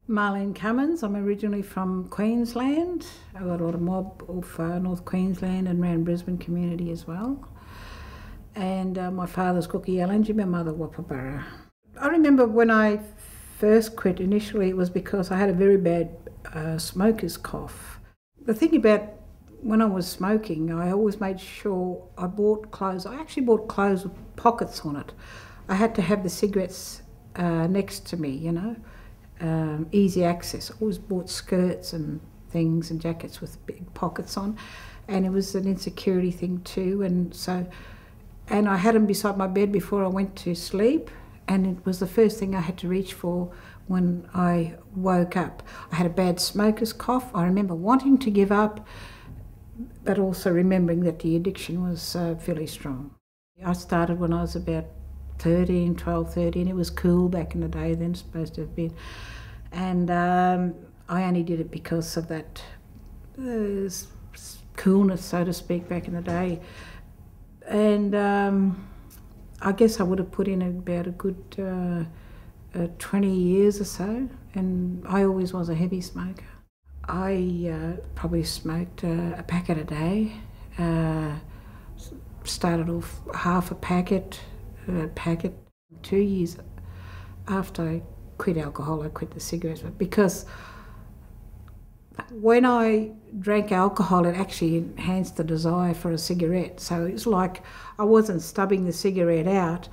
Marlene Cummins. I'm originally from Queensland. I got a lot of mob of North Queensland and around Brisbane community as well. And my father's Cookie Yellangy, my mother Wapabara. I remember when I first quit, initially it was because I had a very bad smoker's cough. The thing about when I was smoking, I always made sure I bought clothes. I actually bought clothes with pockets on it. I had to have the cigarettes next to me, you know. Easy access. I always bought skirts and things and jackets with big pockets on, and it was an insecurity thing too. And I had them beside my bed before I went to sleep, and it was the first thing I had to reach for when I woke up. I had a bad smoker's cough. I remember wanting to give up, but also remembering that the addiction was fairly strong. I started when I was about 12, 13. It was cool back in the day then, supposed to have been. And I only did it because of that coolness, so to speak, back in the day. And I guess I would have put in about a good 20 years or so, and I always was a heavy smoker. I probably smoked a packet a day. Started off half a packet. 2 years after I quit alcohol, I quit the cigarettes, because when I drank alcohol, it actually enhanced the desire for a cigarette. So it's like I wasn't stubbing the cigarette out,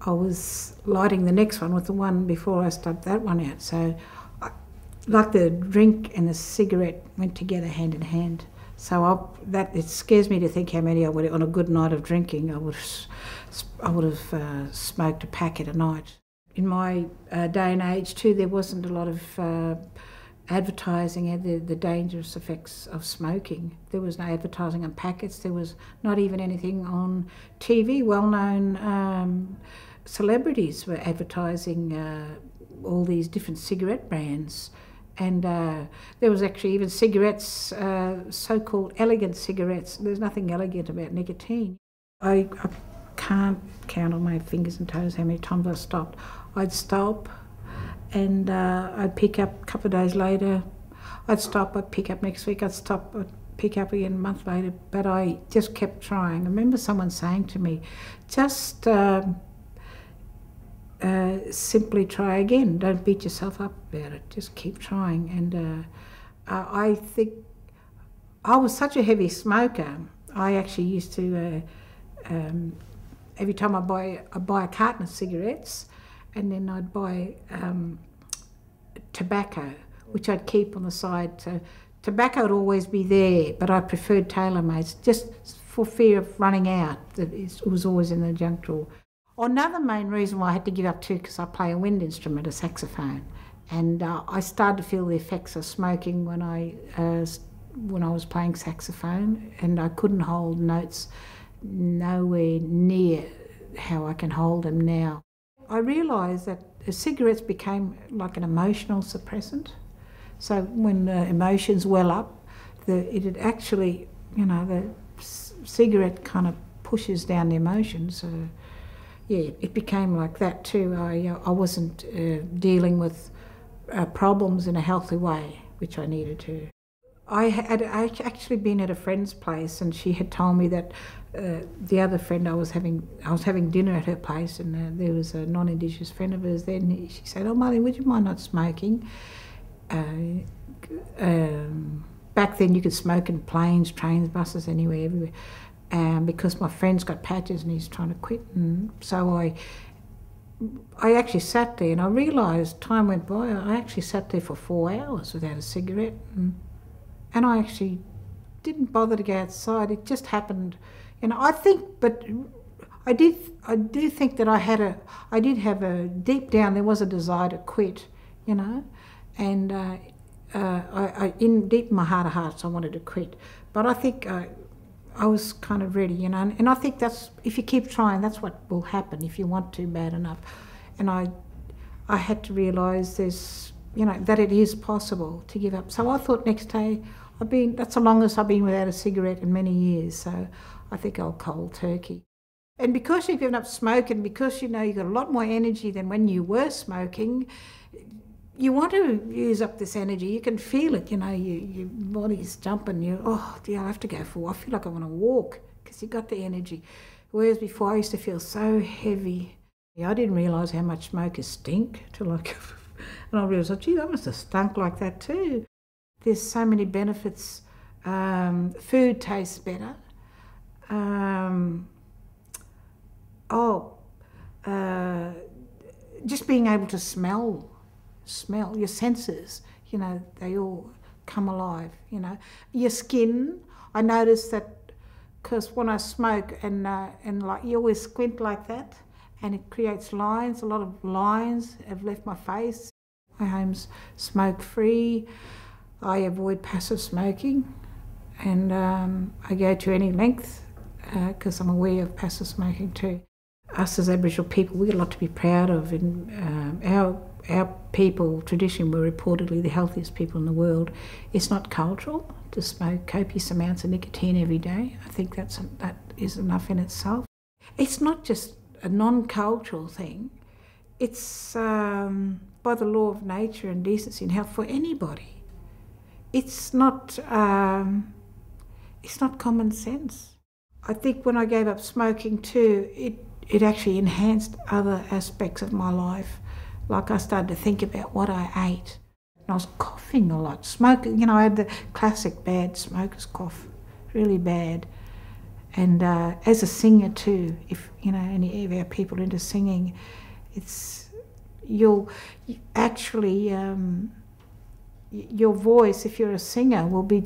I was lighting the next one with the one before I stubbed that one out. So like the drink and the cigarette went together hand in hand. So it scares me to think how many I would, on a good night of drinking, I would have smoked a packet a night. In my day and age too, there wasn't a lot of advertising of the dangerous effects of smoking. There was no advertising on packets. There was not even anything on TV. Well-known celebrities were advertising all these different cigarette brands. And there was actually even cigarettes, so-called elegant cigarettes. There's nothing elegant about nicotine. I can't count on my fingers and toes how many times I stopped. I'd stop and I'd pick up a couple of days later. I'd stop, I'd pick up next week, I'd stop, I'd pick up again a month later. But I just kept trying. I remember someone saying to me, just simply try again. Don't beat yourself up about it. Just keep trying. And I think I was such a heavy smoker. I actually used to every time I buy a carton of cigarettes, and then I'd buy tobacco, which I'd keep on the side. So tobacco would always be there, but I preferred tailor-mades just for fear of running out. It was always in the junk drawer. Another main reason why I had to give up too, because I play a wind instrument, a saxophone, and I started to feel the effects of smoking when I was playing saxophone, and I couldn't hold notes nowhere near how I can hold them now. I realised that cigarettes became like an emotional suppressant. So when emotions well up, it actually, you know, the cigarette kind of pushes down the emotions. Yeah, it became like that too. I wasn't dealing with problems in a healthy way, which I needed to. I had actually been at a friend's place, and she had told me that the other friend I was having dinner at her place, and there was a non-Indigenous friend of hers there, and she said, "Oh, Marlene, would you mind not smoking?" Back then you could smoke in planes, trains, buses, anywhere, everywhere. Because my friend's got patches and he's trying to quit, and so I actually sat there, and I realised time went by. I actually sat there for 4 hours without a cigarette, and I actually didn't bother to go outside. It just happened, you know. I think, but I do think that I did have a deep down. There was a desire to quit, you know, and in deep in my heart of hearts, I wanted to quit. But I think I was kind of ready, you know, and I think that's, if you keep trying, that's what will happen if you want to bad enough. And I had to realise there's, you know, that it is possible to give up. So I thought next day, that's the longest I've been without a cigarette in many years, so I think I'll cold turkey. And because you've given up smoking, because you know you've got a lot more energy than when you were smoking, you want to use up this energy. You can feel it, you know, your body's jumping. Oh, dear, I have to go for a walk. I feel like I want to walk because you got the energy. Whereas before I used to feel so heavy. Yeah, I didn't realise how much smokers stink till and I realised, gee, I must have stunk like that too. There's so many benefits. Food tastes better. Just being able to smell your senses, you know, they all come alive, you know. Your skin, I noticed that because when I smoke and like you always squint like that and it creates lines, a lot of lines have left my face. My home's smoke free. I avoid passive smoking and I go to any length because I'm aware of passive smoking too. Us as Aboriginal people, we've got a lot to be proud of. And our people, traditionally, were reportedly the healthiest people in the world. It's not cultural to smoke copious amounts of nicotine every day. I think that is enough in itself. It's not just a non-cultural thing. It's by the law of nature and decency and health for anybody. It's not common sense. I think when I gave up smoking too, it actually enhanced other aspects of my life. Like I started to think about what I ate. And I was coughing a lot, smoking. You know, I had the classic bad smoker's cough, really bad. And as a singer too, if you know any of our people into singing, you'll actually your voice, if you're a singer, will be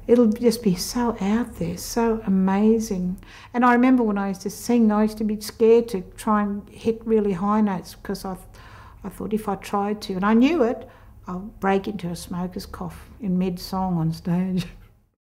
it'll just be so out there, so amazing. And I remember when I used to sing, I used to be scared to try and hit really high notes because I thought if I tried to, and I knew it, I'll break into a smoker's cough in mid-song on stage.